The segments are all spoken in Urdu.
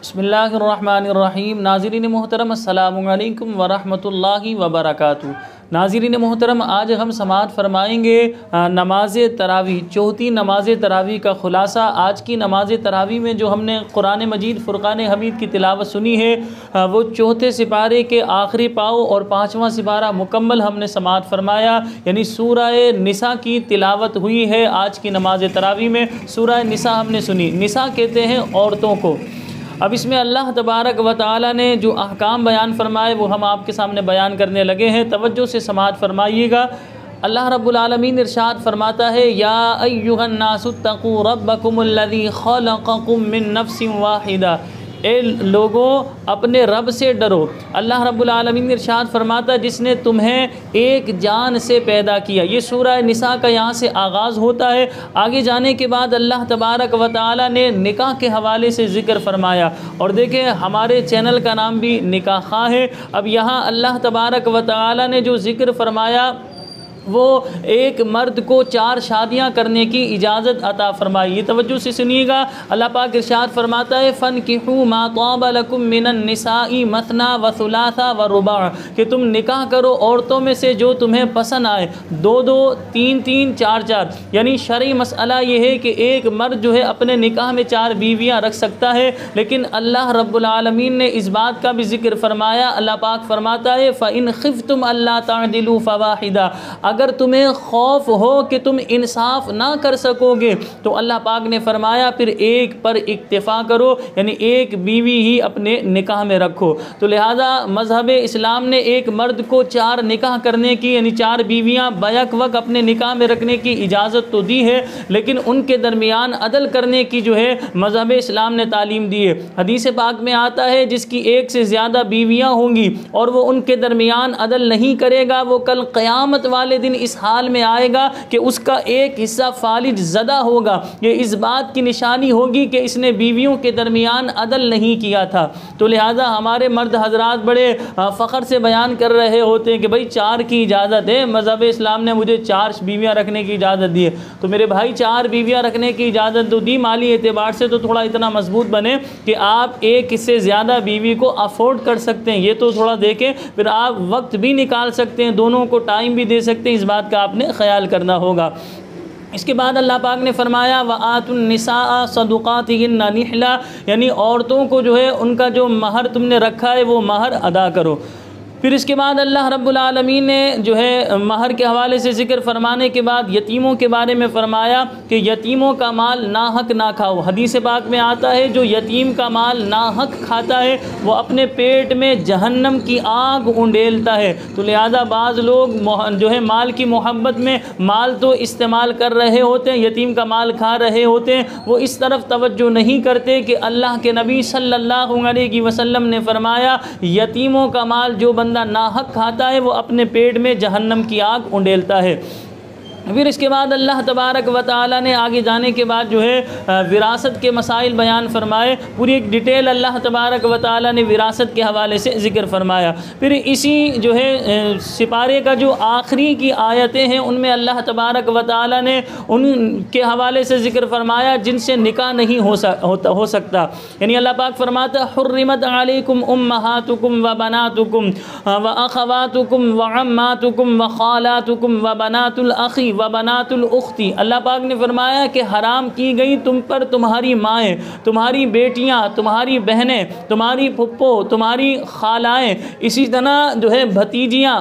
بسم اللہ الرحمن الرحیم۔ ناظرین محترم السلام علیکم ورحمۃ اللہ وبرکاتہ۔ ناظرین محترم، آج ہم سماعت فرمائیں گے نماز تراویح، چوتھی نماز تراویح کا خلاصہ۔ آج کی نماز تراویح میں جو ہم نے قرآن مجید فرقان حمید کی تلاوت سنی ہے وہ چوتھے سپارے کے آخری پاؤ اور پانچواں سپارہ مکمل ہم نے سماعت فرمایا، یعنی سورہ نساء کی تلاوت ہوئی ہے۔ آج کی نماز تراویح میں سورہ نساء ہم نے سنی۔ نساء کہتے ہیں عورتوں کو۔ اب اس میں اللہ تبارک و تعالی نے جو احکام بیان فرمائے وہ ہم آپ کے سامنے بیان کرنے لگے ہیں، توجہ سے سماعت فرمائیے گا۔ اللہ رب العالمین ارشاد فرماتا ہے، یا ایھا الناس اتقوا ربکم الذی خلقکم من نفس واحدہ، اے لوگوں اپنے رب سے ڈرو۔ اللہ رب العالمین ارشاد فرماتا ہے جس نے تمہیں ایک جان سے پیدا کیا۔ یہ سورہ نساء کا یہاں سے آغاز ہوتا ہے۔ آگے جانے کے بعد اللہ تبارک و تعالی نے نکاح کے حوالے سے ذکر فرمایا، اور دیکھیں ہمارے چینل کا نام بھی نکاح خواہ ہے۔ اب یہاں اللہ تبارک و تعالی نے جو ذکر فرمایا وہ ایک مرد کو 4 شادیاں کرنے کی اجازت عطا فرمائی۔ یہ توجہ سے سنیے گا۔ اللہ پاک ارشاد فرماتا ہے، فَانْكِحُوا مَا طَابَ لَكُم مِّنَ النِّسَاءِ مَثْنَىٰ وَثُلَاثَ وَرُبَاعَ، کہ تم نکاح کرو عورتوں میں سے جو تمہیں پسند آئے، 2 3 4 یعنی شرعی مسئلہ یہ ہے کہ ایک مرد جو ہے اپنے نکاح میں 4 بیویاں رکھ سکتا ہے، لیکن اللہ رب العالمین نے اس بات کا بھی ذکر فرمایا۔ اللہ پاک فرماتا ہے، فَإِنْ خِفْتُمْ أَلَّا تَعْدِلُوا فَوَاحِدَةً، اگر تمہیں خوف ہو کہ تم انصاف نہ کر سکو گے تو اللہ پاک نے فرمایا پھر ایک پر اکتفا کرو، یعنی ایک بیوی ہی اپنے نکاح میں رکھو۔ تو لہذا مذہب اسلام نے ایک مرد کو 4 نکاح کرنے کی، یعنی 4 بیویاں بیک وقت اپنے نکاح میں رکھنے کی اجازت تو دی ہے، لیکن ان کے درمیان عدل کرنے کی جو ہے مذہب اسلام نے تعلیم دی ہے۔ حدیث پاک میں آتا ہے جس کی 1 سے زیادہ بیویاں ہوں گی اور وہ ان کے درمیان عدل نہیں کرے گا، وہ کل قیامت والے دن اس حال میں آئے گا کہ اس کا ایک حصہ فالج زدہ ہوگا۔ یہ اس بات کی نشانی ہوگی کہ اس نے بیویوں کے درمیان عدل نہیں کیا تھا۔ تو لہذا ہمارے مرد حضرات بڑے فخر سے بیان کر رہے ہوتے ہیں کہ بھائی 4 کی اجازت ہے، مذہب اسلام نے مجھے 4 بیویاں رکھنے کی اجازت دی ہے۔ تو میرے بھائی 4 بیویاں رکھنے کی اجازت تو دی، مالی اعتبار سے تو تھوڑا اتنا مضبوط بنے کہ آپ ایک سے زیادہ بیوی کو افورڈ کر سکتے ہیں، یہ تو تھوڑا دیکھیں، پھر آپ وقت بھی نکال سکتے ہیں، دونوں کو ٹائم بھی دے سکتے ہیں، اس بات کا آپ نے خیال کرنا ہوگا۔ اس کے بعد اللہ پاک نے فرمایا، وَآتُوا النِّسَاءَ صَدُقَاتِهِنَّ نِحْلًا، یعنی عورتوں کو جو ہے ان کا جو مہر تم نے رکھا ہے وہ مہر ادا کرو۔ پھر اس کے بعد اللہ رب العالمین نے جو ہے مہر کے حوالے سے ذکر فرمانے کے بعد یتیموں کے بارے میں فرمایا کہ یتیموں کا مال ناحق نہ کھاؤ۔ حدیث پاک میں آتا ہے جو یتیم کا مال ناحق کھاتا ہے وہ اپنے پیٹ میں جہنم کی آگ انڈیلتا ہے۔ تو لہذا بعض لوگ جو ہے مال کی محبت میں مال تو استعمال کر رہے ہوتے ہیں، یتیم کا مال کھا رہے ہوتے ہیں، وہ اس طرف توجہ نہیں کرتے کہ اللہ کے نبی صلی اللہ علیہ وسلم نے فرمایا یتیموں کا مال جو بندہ ناحق کھاتا ہے وہ اپنے پیٹ میں جہنم کی آگ انڈیلتا ہے۔ پھر اس کے بعد اللہ تبارک و تعالی نے آگے جانے کے بعد جو ہے وراثت کے مسائل بیان فرمائے، پوری ایک ڈیٹیل اللہ تبارک و تعالی نے وراثت کے حوالے سے ذکر فرمایا۔ پھر اسی جو ہے سپارے کا جو آخری کی آیتیں ہیں ان میں اللہ تبارک و تعالی نے ان کے حوالے سے ذکر فرمایا جن سے نکاح نہیں ہو سکتا، یعنی اللہ پاک فرماتا حرمت علیکم امہاتکم و بناتکم و اخواتکم و عماتکم و خالاتکم و بنات الاخی وبنات الاختی، اللہ پاک نے فرمایا کہ حرام کی گئی تم پر تمہاری مائیں، تمہاری بیٹیاں، تمہاری بہنیں، تمہاری پھپھو، تمہاری خالائیں، اسی طرح جو ہے بھتیجیاں،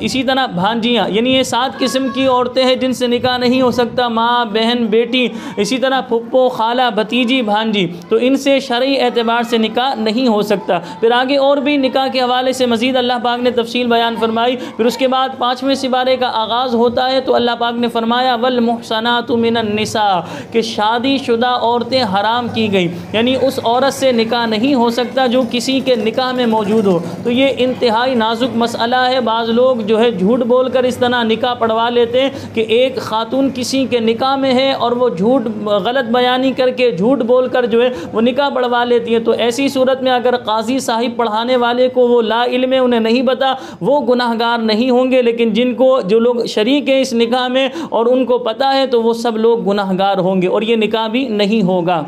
اسی طرح بھانجیاں، یعنی یہ 7 قسم کی عورتیں ہیں جن سے نکاح نہیں ہو سکتا، ماں، بہن، بیٹی، اسی طرح پھپھو، خالہ، بھتیجی، بھانجی، تو ان سے شرعی اعتبار سے نکاح نہیں ہو سکتا۔ پھر آگے اور بھی نکاح کے حوالے سے مزید اللہ پاک نے تفصیل بیان فرمائی۔ پھر اس کے بعد 5ویں سپارے کا آغاز ہوتا ہے تو اللہ پاک نے فرمایا والمحصنات من النساء، کہ شادی شدہ عورتیں حرام کی گئی، یعنی اس عورت سے نکاح نہیں ہو سکتا جو کسی کے نکاح میں موجود ہو۔ تو یہ انتہائی نازک مسئلہ ہے، بعض لوگ جو ہے جھوٹ بول کر اس طرح نکاح پڑھوا لیتے ہیں کہ ایک خاتون کسی کے نکاح میں ہے اور وہ جھوٹ غلط بیانی کر کے جھوٹ بول کر جو ہے وہ نکاح پڑھوا لیتی ہے۔ تو ایسی صورت میں اگر قاضی صاحب پڑھانے والے کو وہ لا علم ہے، انہیں نہیں پتا، وہ گناہ گار نہیں ہوں گے، لیکن جو لوگ شریک ہیں اس نکاح میں اور ان کو پتہ ہے تو وہ سب لوگ گناہ گار ہوں گے اور یہ نکاح بھی نہیں ہوگا۔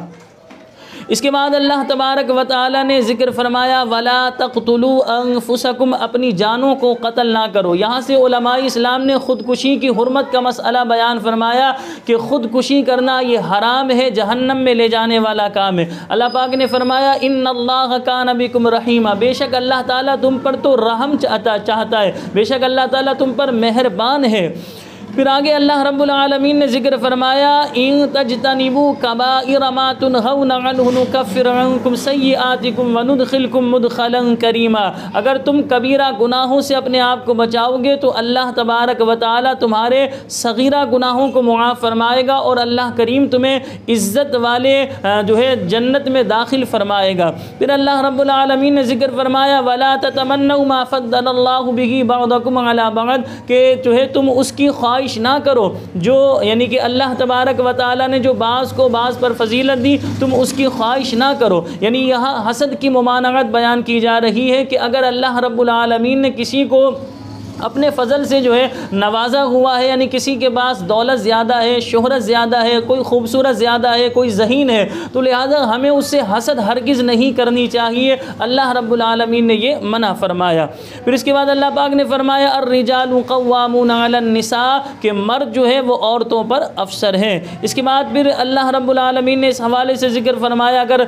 اس کے بعد اللہ تبارک و تعالی نے ذکر فرمایا وَلَا تَقْتُلُوا أَنفُسَكُمْ، اپنی جانوں کو قتل نہ کرو۔ یہاں سے علماء اسلام نے خودکشی کی حرمت کا مسئلہ بیان فرمایا کہ خودکشی کرنا یہ حرام ہے، جہنم میں لے جانے والا کام ہے۔ اللہ پاک نے فرمایا ان اللہ کان بکم رحیما، بے شک اللہ تعالیٰ تم پر تو رحم چاہتا ہے، بے شک اللہ تعالیٰ تم پر مہربان ہے۔ پھر آگے اللہ رب العالمین نے ذکر فرمایا ان تجتنبوا کبائر ما تنہون عنہ نکفر عنکم سیئاتکم وندخلکم مدخلا کریما، اگر تم کبیرہ گناہوں سے اپنے آپ کو بچاؤ گے تو اللہ تبارک و تعالی تمہارے صغیرہ گناہوں کو معاف فرمائے گا اور اللہ کریم تمہیں عزت والے جو ہے جنت میں داخل فرمائے گا۔ پھر اللہ رب العالمین نے ذکر فرمایا ولا تتمنوا ما فضل اللہ به بعضکم علی بعض، کہ جو ہے تم اس کی خواہش نہ کرو جو یعنی کہ اللہ تبارک و تعالی نے جو بعض کو بعض پر فضیلت دی، تم اس کی خواہش نہ کرو۔ یعنی یہاں حسد کی ممانعت بیان کی جا رہی ہے کہ اگر اللہ رب العالمین نے کسی کو اپنے فضل سے جو ہے نوازا ہوا ہے، یعنی کسی کے پاس دولت زیادہ ہے، شہرت زیادہ ہے، کوئی خوبصورت زیادہ ہے، کوئی ذہین ہے، تو لہذا ہمیں اس سے حسد ہرگز نہیں کرنی چاہیے، اللہ رب العالمین نے یہ منع فرمایا۔ پھر اس کے بعد اللہ پاک نے فرمایا الرجال قوامون علی النساء، کہ مرد جو ہے وہ عورتوں پر افسر ہیں۔ اس کے بعد پھر اللہ رب العالمین نے اس حوالے سے ذکر فرمایا اگر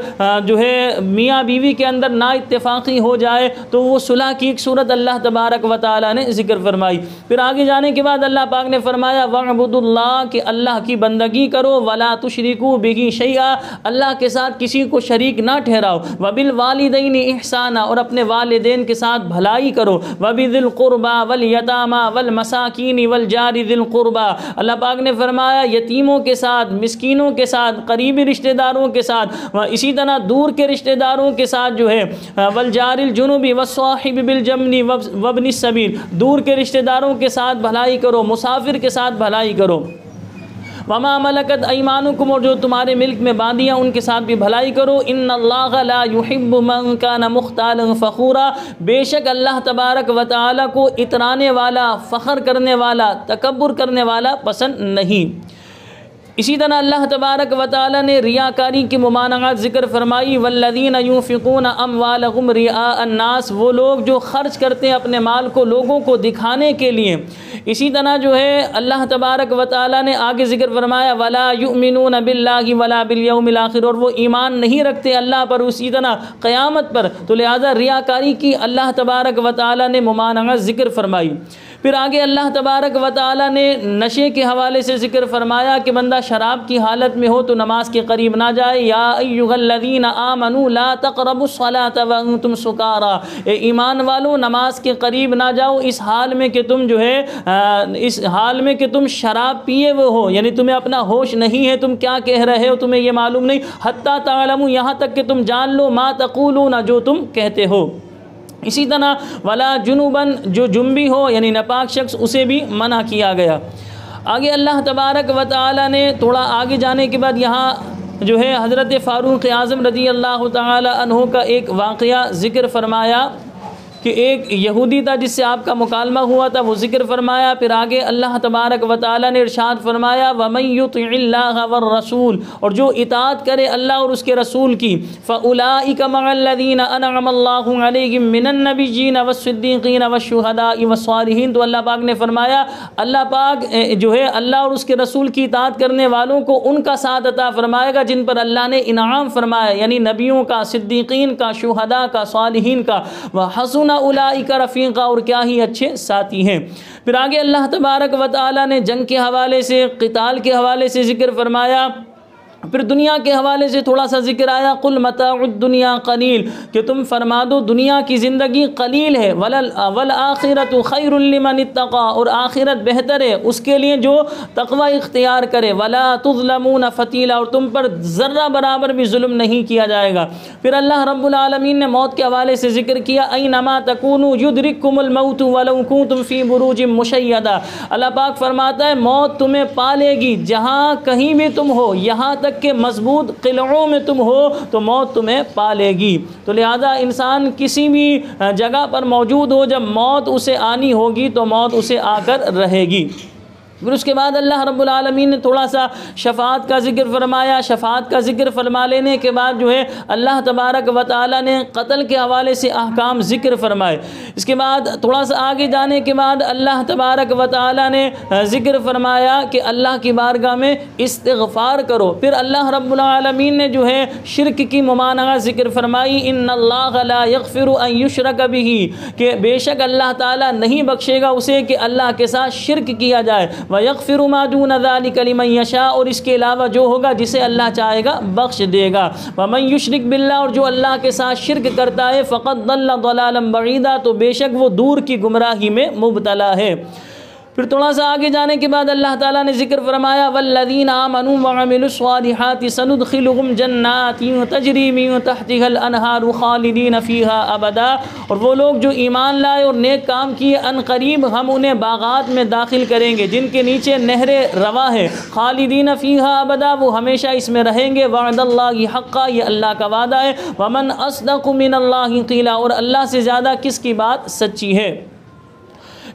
جو ہے میاں بیوی کے اندر نا اتفاقی ہو جائے تو وہ صلح کی ایک صورت اللہ تبارک و تعالی نے ذکر فرمائی۔ پھر آگے جانے کے بعد اللہ پاک نے فرمایا وَاعْبُدُوا اللَّهَ، کہ اللہ کی بندگی کرو، وَلَا تُشْرِكُوا بِهِ شَيْئًا، اللہ کے ساتھ کسی کو شریک نہ ٹھہراؤ، وَبِالْوَالِدَيْنِ إِحْسَانًا، اور اپنے والدین کے ساتھ بھلائی کرو، وَبِذِي الْقُرْبَى وَالْيَتَامَى وَالْمَسَاكِينِ وَالْجَارِ ذِي الْقُرْبَى، اللہ پاک نے فرمایا یتیموں کے ساتھ، مسکینوں کے ساتھ، قریبی رشتہ داروں کے ساتھ، اسی طرح دور کے رشتہ داروں کے ساتھ جو ہے وَالْجَارِ الْجُنُبِ وَالصَّاحِبِ بِالْجَنبِ وَابْنِ السَّبِيلِ، دور کے رشتہ داروں کے ساتھ بھلائی کرو، مسافر کے ساتھ بھلائی کرو، وما ملکت ایمانکم، اور جو تمہارے ملک میں باندیاں ان کے ساتھ بھی بھلائی کرو، ان اللہ لا يحب من کان مختالا فخورا، بے شک اللہ تبارک و تعالی کو اترانے والا، فخر کرنے والا، تکبر کرنے والا پسند نہیں۔ اسی طرح اللہ تبارک و تعالی نے ریاکاری کی ممانعت ذکر فرمائی والذین ينفقون اموالهم رئاء الناس، وہ لوگ جو خرچ کرتے ہیں اپنے مال کو لوگوں کو دکھانے کے لیے۔ اسی طرح جو ہے اللہ تبارک و تعالی نے آگے ذکر فرمایا ولا يؤمنون باللہ ولا بالیوم الاخر، اور وہ ایمان نہیں رکھتے اللہ پر، اسی طرح قیامت پر، تو لہذا ریاکاری کی اللہ تبارک و تعالی نے ممانعت ذکر فرمائی۔ پھر آگے اللہ تبارک و تعالی نے نشے کے حوالے سے ذکر فرمایا کہ بندہ شراب کی حالت میں ہو تو نماز کے قریب نہ جائے، یا ایھا الذین آمنوا لا تقربوا الصلاۃ وانتم سکارا، اے ایمان والو نماز کے قریب نہ جاؤ اس حال میں کہ تم جو ہے اس حال میں کہ تم شراب پیے ہوئے ہو، یعنی تمہیں اپنا ہوش نہیں ہے، تم کیا کہہ رہے ہو تمہیں یہ معلوم نہیں، حتی تعلموا، یہاں تک کہ تم جان لو، ما تقولون، جو تم کہتے ہو۔ اسی طرح ولا جنوباً، جو جنبی ہو یعنی ناپاک شخص، اسے بھی منع کیا گیا۔ آگے اللہ تبارک و تعالی نے تھوڑا آگے جانے کے بعد یہاں جو ہے حضرت فاروق اعظم رضی اللہ تعالی عنہ کا ایک واقعہ ذکر فرمایا کہ ایک یہودی تھا جس سے آپ کا مکالمہ ہوا تھا، وہ ذکر فرمایا۔ پھر آگے اللہ تبارک و تعالی نے ارشاد فرمایا وَمَن يُطِعِ اللَّهَ وَالرَّسُولَ، اور جو اطاعت کرے اللہ اور اس کے رسول کی، فَأُولَٰئِكَ مَعَ الَّذِينَ أَنْعَمَ اللَّهُ عَلَيْهِم مِّنَ النَّبِيِّينَ وَالصِّدِّيقِينَ وَالشُّهَدَاءِ وَالصَّالِحِينَ، تو اللہ پاک نے فرمایا اللہ پاک جو ہے اللہ اور اس کے رسول کی اطاعت کرنے والوں کو ان کا ساتھ عطا فرمائے گا جن پر اللہ نے انعام فرمایا، یعنی نبیوں کا، صدیقین کا، شہداء کا، صالحین کا، وَحَسُنَ اولئک رفیقا، اور کیا ہی اچھے ساتھی ہیں۔ پھر آگے اللہ تبارک و تعالی نے جنگ کے حوالے سے، قتال کے حوالے سے ذکر فرمایا۔ پھر دنیا کے حوالے سے تھوڑا سا ذکر آیا قل متاع الدنیا قلیل، کہ تم فرما دو دنیا کی زندگی قلیل ہے، والآخرۃ خیر لمن اتقى، اور آخرت بہتر ہے اس کے لیے جو تقوی اختیار کرے، ولا تظلمون فتیلا، اور تم پر ذرہ برابر بھی ظلم نہیں کیا جائے گا۔ پھر اللہ رب العالمین نے موت کے حوالے سے ذکر کیا اینما تکونوا یدرککم الموت ولو کنتم فی بروج مشیدہ، اللہ پاک فرماتا ہے موت تمہیں پا لے گی جہاں کہیں بھی تم ہو، یہاں تک کہ مضبوط قلعوں میں تم ہو تو موت تمہیں پا لے گی۔ تو لہذا انسان کسی بھی جگہ پر موجود ہو، جب موت اسے آنی ہوگی تو موت اسے آ کر رہے گی۔ پھر اس کے بعد اللہ رب العالمین نے تھوڑا سا شفاعت کا ذکر فرمایا. شفاعت کا ذکر فرما لینے کے بعد جو ہے اللہ تبارک و تعالیٰ نے قتل کے حوالے سے احکام ذکر فرمائے. اس کے بعد تھوڑا سا آگے جانے کے بعد اللہ تبارک و تعالیٰ نے ذکر فرمایا کہ اللہ کی بارگاہ میں استغفار کرو. پھر اللہ رب العالمین نے جو ہے شرک کی ممانعت ذکر فرمائی. ان اللہ لا یغفر ان یشرک بہ، کہ بے شک اللہ تعالیٰ نہیں بخشے گا اسے کہ اللہ کے ساتھ شرک کیا جائے. وَيَغْفِرُ مَا دُونَ ذَلِكَ لِمَن يَشَاءُ، اور اس کے علاوہ جو ہوگا جسے اللہ چاہے گا بخش دے گا. وَمَن يُشْرِكْ بِاللَّهِ، اور جو اللہ کے ساتھ شرک کرتا ہے فَقَدْ ضَلَّ ضَلَالًا بَعِيدًا، تو بے شک وہ دور کی گمراہی میں مبتلا ہے. پھر تھوڑا سا آگے جانے کے بعد اللہ تعالیٰ نے ذکر فرمایا والذین آمنوا وعملوا الصالحات سندخلهم جنات تجری من تحتها الانہار خالدین فیہا ابدا، اور وہ لوگ جو ایمان لائے اور نیک کام کیے ان قریب ہم انہیں باغات میں داخل کریں گے جن کے نیچے نہریں رواں ہے. خالدین فیہا ابدا، وہ ہمیشہ اس میں رہیں گے. وعد اللہ حقا، یہ اللہ کا وعدہ ہے. ومن اصدق من اللہ قیلا، اور اللہ سے زیادہ کس کی بات سچی ہے.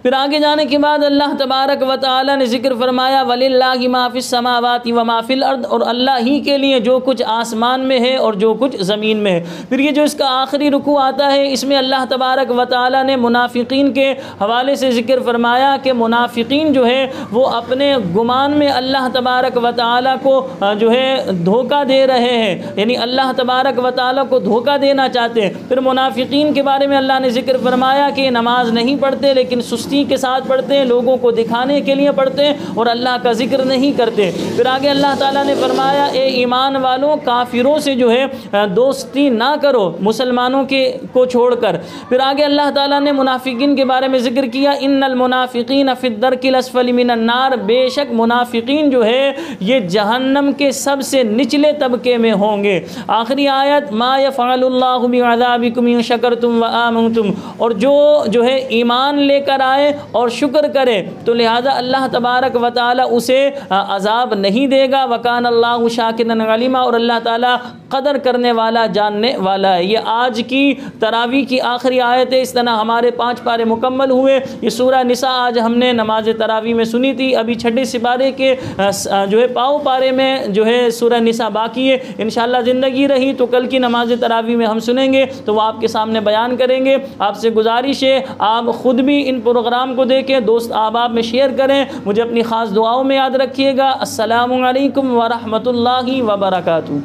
پھر آگے جانے کے بعد اللہ تبارک و تعالی نے ذکر فرمایا وَلِلَّهِ مَا فِي السَّمَاوَاتِ وَمَا فِي الْأَرْضِ، اور اللہ ہی کے لیے جو کچھ آسمان میں ہے اور جو کچھ زمین میں ہے. پھر یہ جو اس کا آخری رکوع آتا ہے اس میں اللہ تبارک و تعالی نے منافقین کے حوالے سے ذکر فرمایا کہ منافقین جو ہے وہ اپنے گمان میں اللہ تبارک و تعالی کو جو ہے دھوکہ دے رہے ہیں، یعنی اللہ تبارک و تعالی کو دھوکہ دینا چاہتے ہیں. پھر منافقین کے بارے میں اللہ نے ذکر فرمایا کہ نماز نہیں پڑھتے لیکن سستی کے ساتھ پڑھتے ہیں، لوگوں کو دکھانے کے لیے پڑھتے ہیں اور اللہ کا ذکر نہیں کرتے. پھر آگے اللہ تعالیٰ نے فرمایا اے ایمان والوں کافروں سے جو ہے دوستی نہ کرو مسلمانوں کے کو چھوڑ کر. پھر آگے اللہ تعالیٰ نے منافقین کے بارے میں ذکر کیا ان المنافقین فی الدرک الاسفل من النار، بے شک منافقین جو ہے یہ جہنم کے سب سے نچلے طبقے میں ہوں گے. آخری آیت ما یفعل اللہ بعذابکم ان شکرتم وآمنتم، اور جو ہے ایمان لے کر آئے اور شکر کرے تو لہذا اللہ تبارک و تعالی اسے عذاب نہیں دے گا. وکان اللہ شاکرا علیما، اور اللہ تعالی قدر کرنے والا جاننے والا ہے. یہ آج کی تراویح کی آخری آیت ہے. اس طرح ہمارے 5 پارے مکمل ہوئے. یہ سورہ نساء آج ہم نے نماز تراویح میں سنی تھی. ابھی 6 سپارے کے جو ہے پاؤ پارے میں جو ہے سورہ نساء باقی ہے. انشاءاللہ زندگی رہی تو کل کی نماز تراویح میں ہم سنیں گے تو وہ آپ کے سامنے بیان کریں گے. آپ سے گزارش ہے آپ خود بھی ان پروگرام کو دیکھیں، دوست احباب میں شیئر کریں. مجھے اپنی خاص دعاؤں میں یاد رکھیے گا. السلام علیکم ورحمۃ اللہ وبرکاتہ.